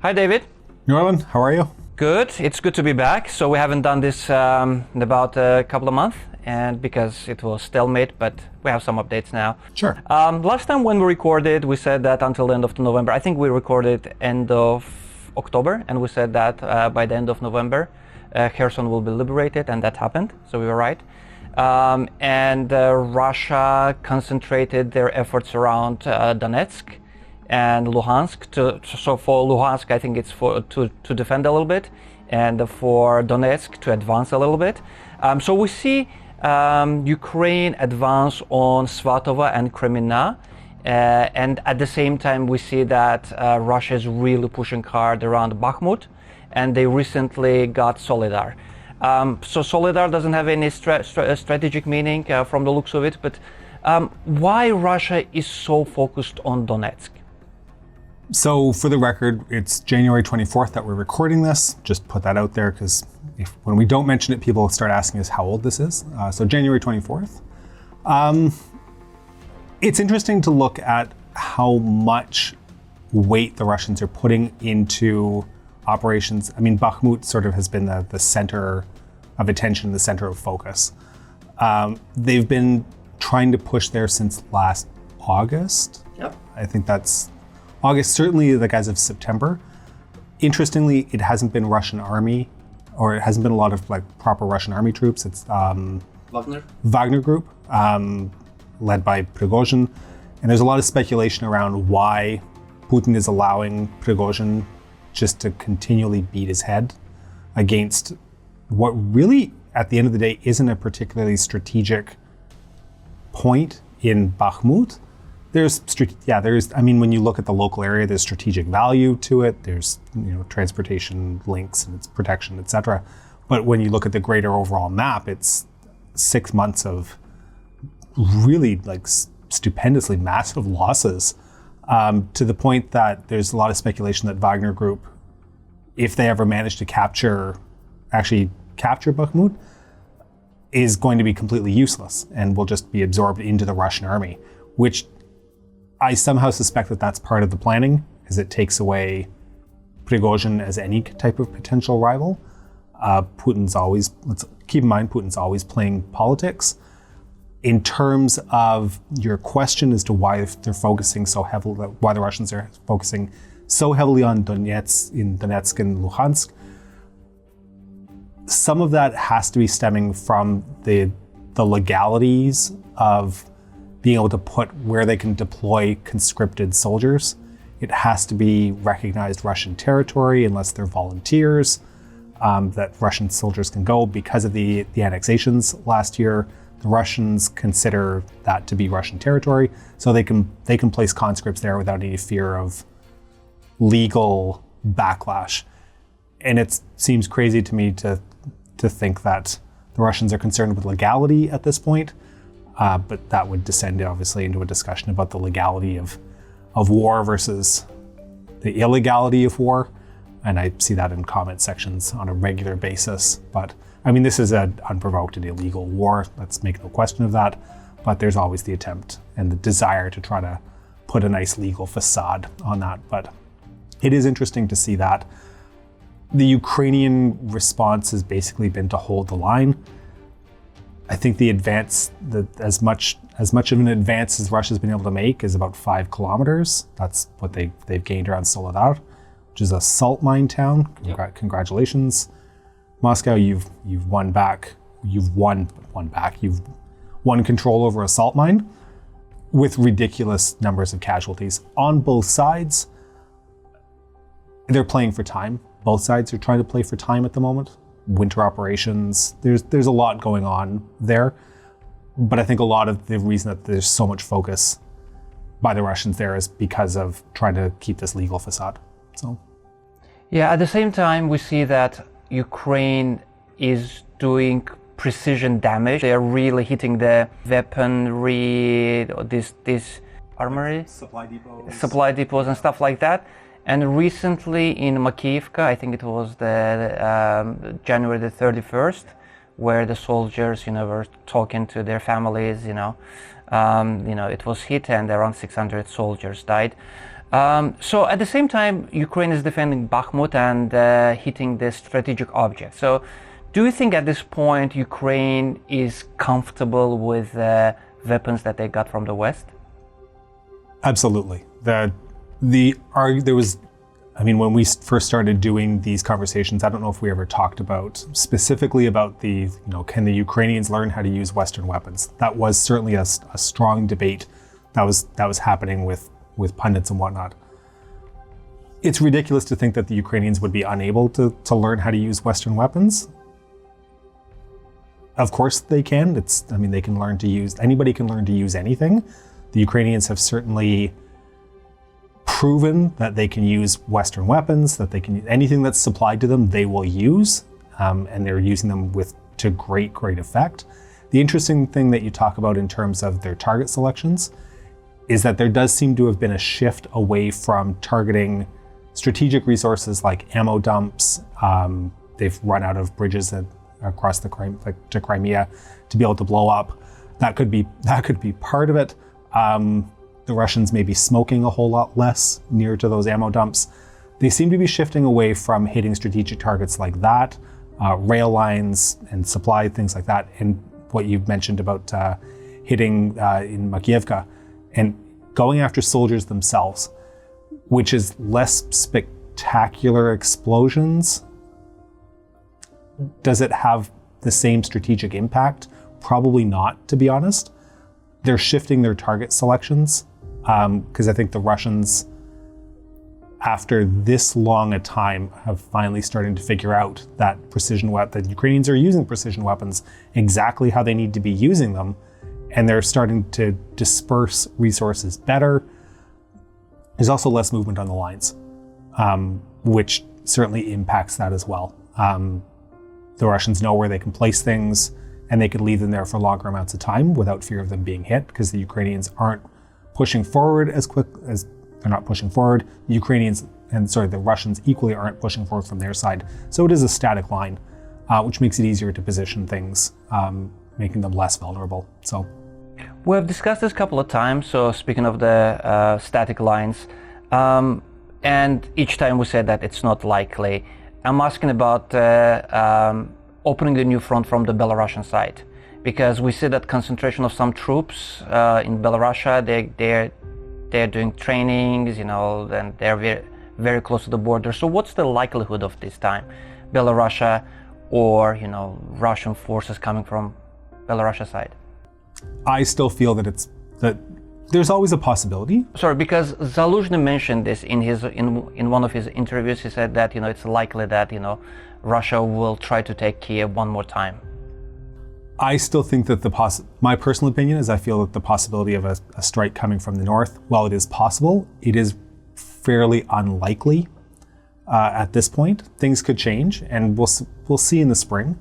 Hi, David. Norland, how are you? Good. It's good to be back. So we haven't done this in about a couple of months, and because it was stalemate, but we have some updates now. Sure. Last time when we recorded, we said that until the end of November. I think we recorded end of October, and we said that by the end of November, Kherson will be liberated, and that happened. So we were right. And Russia concentrated their efforts around Donetsk and Luhansk. So for Luhansk, I think it's to defend a little bit, and for Donetsk to advance a little bit. So we see Ukraine advance on Svatova and Kreminna, and at the same time we see that Russia is really pushing hard around Bakhmut, and they recently got Solidar. So Solidar doesn't have any strategic meaning from the looks of it, but why Russia is so focused on Donetsk? So for the record, it's January 24th that we're recording this. Just put that out there because when we don't mention it, people start asking us how old this is. So January 24th. It's interesting to look at how much weight the Russians are putting into operations. I mean, Bakhmut sort of has been the center of attention, the center of focus. They've been trying to push there since last August. Yep. I think that's August, certainly like as of September. Interestingly, it hasn't been Russian army, or it hasn't been a lot of like proper Russian army troops. It's Wagner Group, led by Prigozhin. And there's a lot of speculation around why Putin is allowing Prigozhin just to continually beat his head against what really, at the end of the day, isn't a particularly strategic point in Bakhmut. I mean, when you look at the local area, there's strategic value to it. There's, transportation links and its protection, etc. But when you look at the greater overall map, it's 6 months of really like stupendously massive losses, to the point that there's a lot of speculation that Wagner Group, if they ever manage to capture Bakhmut, is going to be completely useless and will just be absorbed into the Russian army, which I somehow suspect that that's part of the planning, as it takes away Prigozhin as any type of potential rival. Let's keep in mind, Putin's always playing politics. In terms of your question as to why they're focusing so heavily, why the Russians are focusing so heavily on Donetsk and Luhansk, some of that has to be stemming from the legalities of being able to put where they can deploy conscripted soldiers. It has to be recognized Russian territory unless they're volunteers, that Russian soldiers can go. Because of the annexations last year, the Russians consider that to be Russian territory, so they can place conscripts there without any fear of legal backlash. And it seems crazy to me to think that the Russians are concerned with legality at this point. But that would descend obviously into a discussion about the legality of war versus the illegality of war. And I see that in comment sections on a regular basis. But I mean, this is an unprovoked and illegal war. Let's make no question of that. But there's always the attempt and the desire to try to put a nice legal facade on that. But it is interesting to see that. The Ukrainian response has basically been to hold the line. I think the advance, as much of an advance as Russia's been able to make, is about 5 kilometers. That's what they've gained around Soledar, which is a salt mine town. Yep. Congratulations, Moscow! You've won control over a salt mine with ridiculous numbers of casualties on both sides. They're playing for time. Both sides are trying to play for time at the moment. Winter operations. There's a lot going on there, but I think a lot of the reason that there's so much focus by the Russians there is because of trying to keep this legal facade. So, yeah. At the same time, we see that Ukraine is doing precision damage. They are really hitting the weaponry, this armory, supply depots, and stuff like that. And recently in Makiivka, I think it was the January the 31st, where the soldiers, were talking to their families, it was hit and around 600 soldiers died. So at the same time, Ukraine is defending Bakhmut and hitting the strategic object. So do you think at this point Ukraine is comfortable with weapons that they got from the West? Absolutely. There was, I mean, when we first started doing these conversations, I don't know if we ever talked about specifically about can the Ukrainians learn how to use Western weapons? That was certainly a strong debate that was happening with pundits and whatnot. It's ridiculous to think that the Ukrainians would be unable to learn how to use Western weapons. Of course they can. They can learn to use, anybody can learn to use anything. The Ukrainians have certainly proven that they can use Western weapons, that they can, anything that's supplied to them, they will use, and they're using them to great effect. The interesting thing that you talk about in terms of their target selections is that there does seem to have been a shift away from targeting strategic resources like ammo dumps. They've run out of bridges across to Crimea to be able to blow up. That could be part of it. The Russians may be smoking a whole lot less near to those ammo dumps. They seem to be shifting away from hitting strategic targets like that, rail lines and supply, things like that, and what you've mentioned about hitting in Makiivka, and going after soldiers themselves, which is less spectacular explosions. Does it have the same strategic impact? Probably not, to be honest. They're shifting their target selections because I think the Russians, after this long a time, have finally starting to figure out that that Ukrainians are using precision weapons exactly how they need to be using them, and they're starting to disperse resources better. There's also less movement on the lines, which certainly impacts that as well. The Russians know where they can place things, and they could leave them there for longer amounts of time without fear of them being hit, because the Ukrainians aren't pushing forward as quick as they're not pushing forward. The Russians equally aren't pushing forward from their side. So it is a static line, which makes it easier to position things, making them less vulnerable. So we have discussed this a couple of times. So speaking of the static lines, and each time we said that it's not likely. I'm asking about opening a new front from the Belarusian side, because we see that concentration of some troops in Belarus. They're doing trainings, and they're very, very close to the border. So what's the likelihood of this time, Belarus or Russian forces coming from Belarus side? I still feel that there's always a possibility. Sorry, because Zaluzhny mentioned this in one of his interviews. He said that it's likely that Russia will try to take Kiev one more time. I still think that my personal opinion is I feel that the possibility of a strike coming from the north, while it is possible, it is fairly unlikely at this point. Things could change, and we'll see in the spring.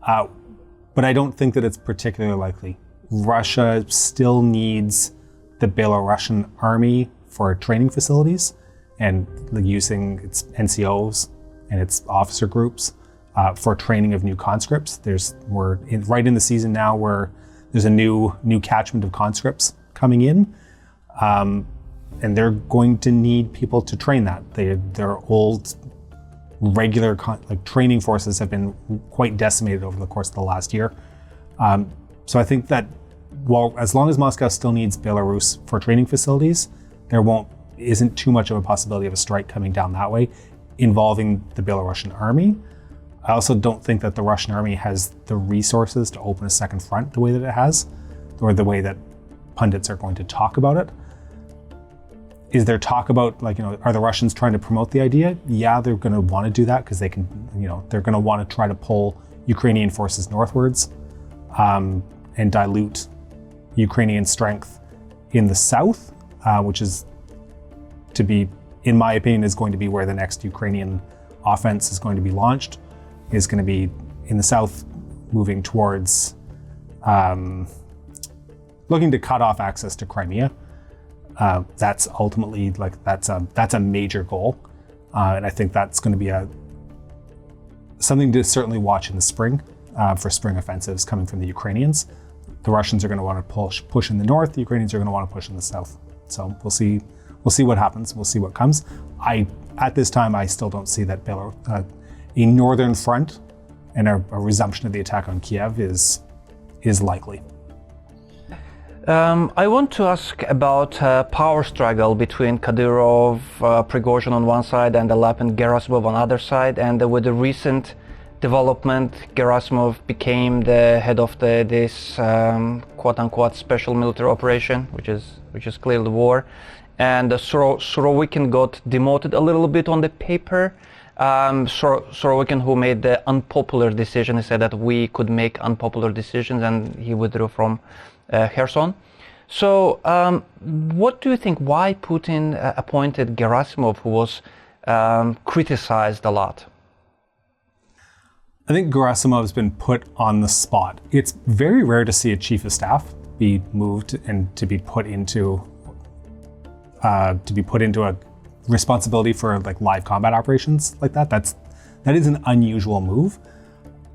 But I don't think that it's particularly likely. Russia still needs the Belarusian army for training facilities and using its NCOs and its officer groups for training of new conscripts. We're right in the season now where there's a new catchment of conscripts coming in, and they're going to need people to train that. Their old regular training forces have been quite decimated over the course of the last year. So I think that as long as Moscow still needs Belarus for training facilities, there isn't too much of a possibility of a strike coming down that way involving the Belarusian army. I also don't think that the Russian army has the resources to open a second front the way that it has, or the way that pundits are going to talk about it. Is there talk about, are the Russians trying to promote the idea? Yeah, they're going to want to do that because they can, they're going to want to try to pull Ukrainian forces northwards and dilute Ukrainian strength in the south, which is in my opinion, is going to be where the next Ukrainian offense is going to be launched, is going to be in the south, moving towards looking to cut off access to Crimea. That's ultimately that's a major goal, and I think that's going to be something to certainly watch in the spring for spring offensives coming from the Ukrainians. The Russians are going to want to push in the north. The Ukrainians are going to want to push in the south. So we'll we'll see what happens. We'll see what comes. At this time, I still don't see that a northern front and a resumption of the attack on Kiev is likely. I want to ask about power struggle between Kadyrov, Prigozhin on one side, and Alep and Gerasimov on the other side. And with the recent development, Gerasimov became the head of this quote-unquote special military operation, which is clearly war. And Surovikin got demoted a little bit on the paper. Surovikin, who made the unpopular decision, he said that we could make unpopular decisions, and he withdrew from Kherson. So what do you think, why Putin appointed Gerasimov, who was criticized a lot? I think Gerasimov's been put on the spot. It's very rare to see a chief of staff be moved and to be put into a responsibility for like live combat operations like that. That is an unusual move.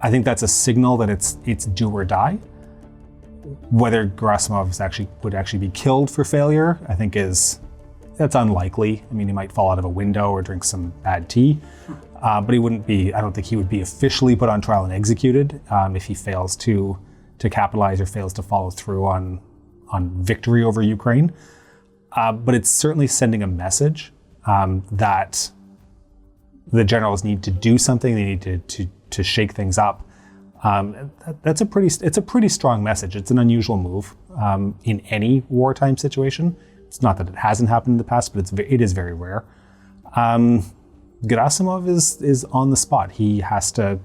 I think that's a signal that it's do or die. Whether Gerasimov would actually be killed for failure, I think that's unlikely. I mean, he might fall out of a window or drink some bad tea, but he wouldn't be. I don't think he would be officially put on trial and executed if he fails to capitalize or fails to follow through on victory over Ukraine. But it's certainly sending a message that the generals need to do something. They need to shake things up. It's a pretty strong message. It's an unusual move in any wartime situation. It's not that it hasn't happened in the past, but it is very rare. Gerasimov is on the spot. He has to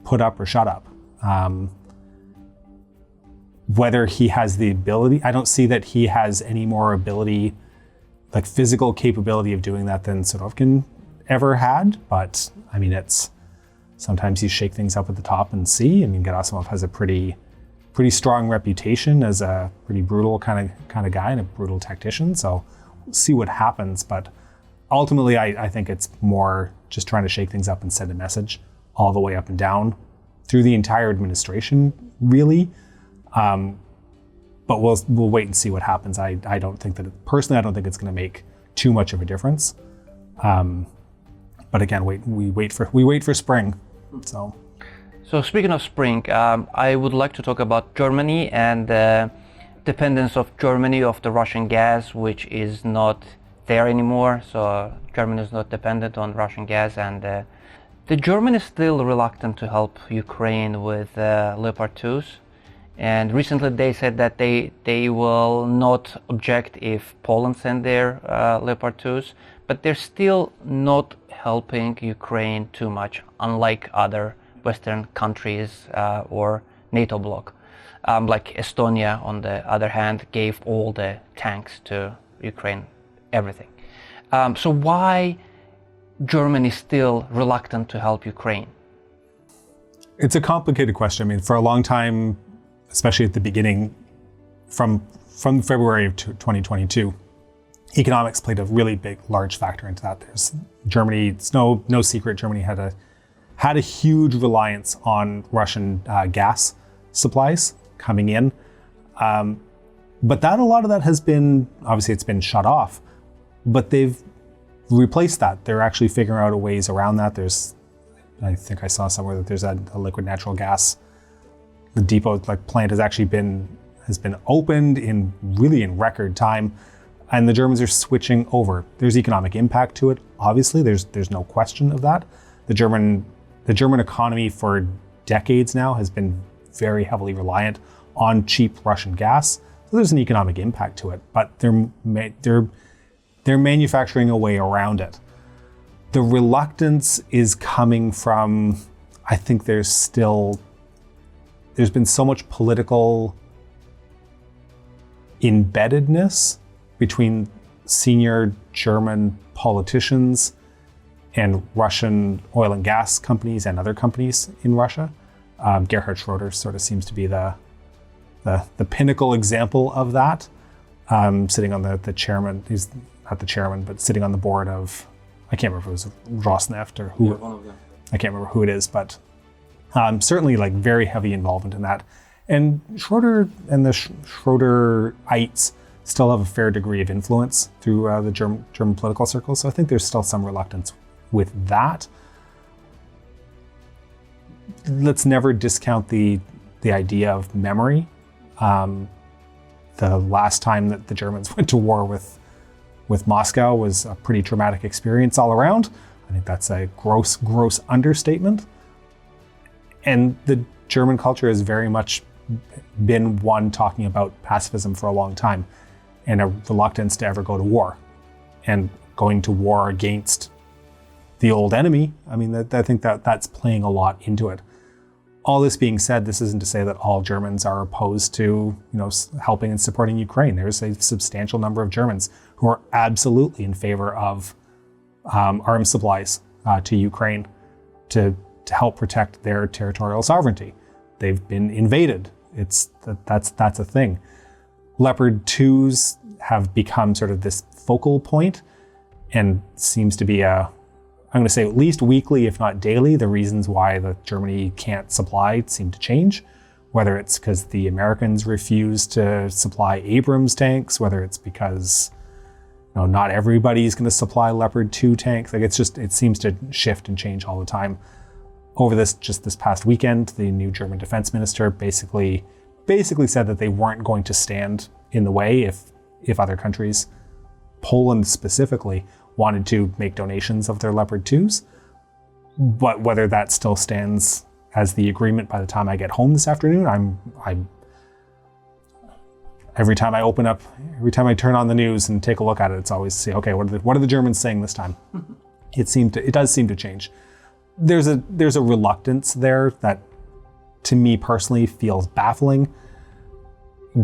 put up or shut up. Whether he has the ability, I don't see that he has any more ability, like physical capability of doing that than Surovikin ever had. But I mean, sometimes you shake things up at the top and see. I mean, Gerasimov has a pretty strong reputation as a pretty brutal kind of guy and a brutal tactician. So we'll see what happens. But ultimately, I think it's more just trying to shake things up and send a message all the way up and down through the entire administration, really. But we'll wait and see what happens. I don't think personally, I don't think it's going to make too much of a difference. But again, we wait for spring. So speaking of spring, I would like to talk about Germany and the dependence of Germany of the Russian gas, which is not there anymore. So Germany is not dependent on Russian gas, and the Germany is still reluctant to help Ukraine with Leopard 2s. And recently they said that they will not object if Poland send their Leopard 2s, but they're still not helping Ukraine too much, unlike other Western countries or NATO bloc. Like Estonia, on the other hand, gave all the tanks to Ukraine, everything. So why Germany is still reluctant to help Ukraine? It's a complicated question. I mean, for a long time, especially at the beginning, from February of 2022, economics played a really large factor into that. There's Germany. It's no secret Germany had a huge reliance on Russian gas supplies coming in, but a lot of that has been, obviously it's been shut off, but they've replaced that. They're actually figuring out ways around that. I think I saw somewhere that there's a liquid natural gas. The depot plant has been opened in record time, and the Germans are switching over. There's economic impact to it. Obviously, there's no question of that. The German economy for decades now has been very heavily reliant on cheap Russian gas. So there's an economic impact to it, but they're manufacturing a way around it. The reluctance is coming from, I think there's been so much political embeddedness between senior German politicians and Russian oil and gas companies and other companies in Russia. Gerhard Schroeder sort of seems to be the pinnacle example of that. Sitting on the chairman, he's not the chairman, but sitting on the board of, I can't remember if it was Rosneft or who. Yeah, one of them. I can't remember who it is, but certainly very heavy involvement in that. And Schroeder and the Schroederites still have a fair degree of influence through the German political circles. So I think there's still some reluctance with that. Let's never discount the idea of memory. The last time that the Germans went to war with Moscow was a pretty traumatic experience all around. I think that's a gross understatement. And the German culture has very much been one talking about pacifism for a long time, and a reluctance to ever go to war. And going to war against the old enemy, I mean, I think that's playing a lot into it. All this being said, this isn't to say that all Germans are opposed to, helping and supporting Ukraine. There's a substantial number of Germans who are absolutely in favor of arms supplies to Ukraine to help protect their territorial sovereignty. They've been invaded. That's a thing. Leopard 2s have become sort of this focal point, and seems to be I'm going to say at least weekly, if not daily, the reasons why Germany can't supply seem to change. Whether it's because the Americans refuse to supply Abrams tanks, whether it's because not everybody's going to supply Leopard 2 tanks. Like it seems to shift and change all the time. Over this past weekend, the new German defense minister basically said that they weren't going to stand in the way if other countries, Poland specifically, wanted to make donations of their Leopard 2s. But whether that still stands as the agreement by the time I get home this afternoon, I'm every time I turn on the news and take a look at it, it's always say, okay, what are the Germans saying this time? It does seem to change. There's a reluctance there that, to me personally, feels baffling,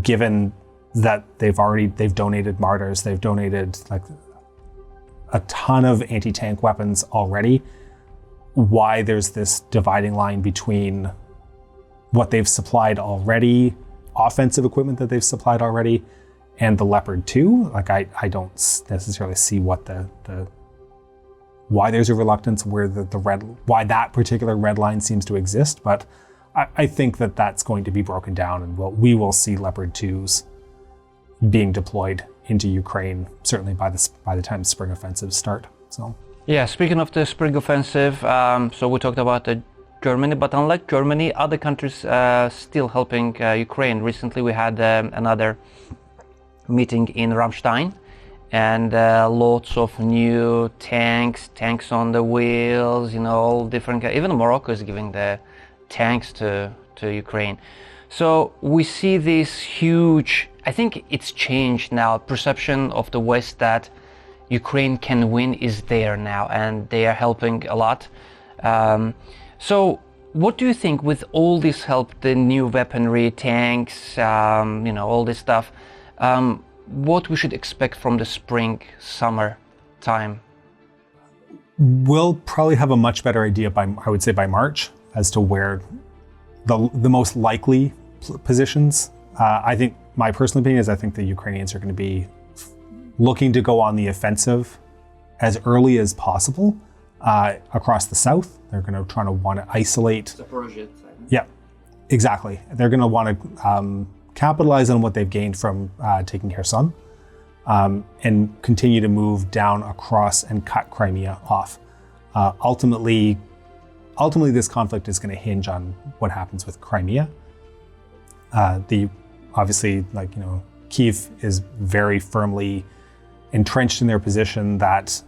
given that they've donated Martyrs, they've donated like a ton of anti-tank weapons already. Why there's this dividing line between what they've supplied already, offensive equipment that they've supplied already, and the Leopard 2? Like I don't necessarily see what why there's a reluctance, where why that particular red line seems to exist. But I think that's going to be broken down, and we will see Leopard 2s being deployed into Ukraine, certainly by the time spring offensives start. So yeah, speaking of the spring offensive, so we talked about Germany, but unlike Germany, other countries still helping Ukraine. Recently we had another meeting in Ramstein, and lots of new tanks on the wheels, all different. Even Morocco is giving the tanks to Ukraine. So we see this huge, I think it's changed now, perception of the West that Ukraine can win is there now, and they are helping a lot. So what do you think, with all this help, the new weaponry, tanks, all this stuff, what we should expect from the spring, summer time? We'll probably have a much better idea by March as to where the most likely positions. I think my personal opinion is I think the Ukrainians are going to be looking to go on the offensive as early as possible across the south. They're going to want to isolate. Zaporozhye. Yeah, exactly. They're going to want to capitalize on what they've gained from taking Kherson, and continue to move down across and cut Crimea off. Ultimately, this conflict is going to hinge on what happens with Crimea. Obviously, Kyiv is very firmly entrenched in their position that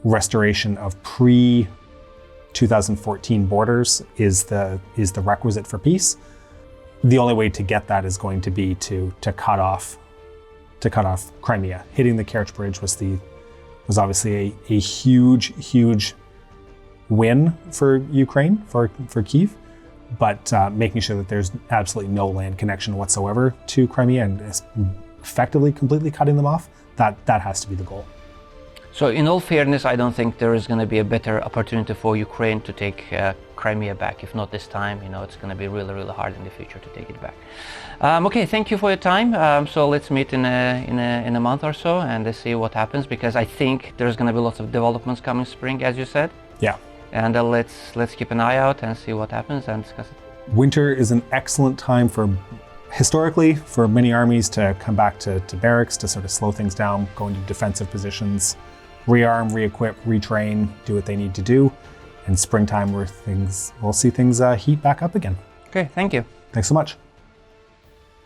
restoration of pre-2014 borders is the requisite for peace. The only way to get that is going to be to cut off Crimea. Hitting the Kerch Bridge was obviously a huge win for Ukraine, for Kyiv, but making sure that there's absolutely no land connection whatsoever to Crimea and effectively completely cutting them off, that has to be the goal. So in all fairness, I don't think there is going to be a better opportunity for Ukraine to take Crimea back. If not this time, it's going to be really, really hard in the future to take it back. Okay, thank you for your time. So let's meet in a month or so and see what happens, because I think there's going to be lots of developments coming spring, as you said. Yeah. And let's keep an eye out and see what happens and discuss it. Winter is an excellent time for historically, for many armies to come back to barracks to sort of slow things down, go into defensive positions, rearm, re-equip, retrain, do what they need to do. And springtime where we'll see things heat back up again. Okay, thank you. Thanks so much.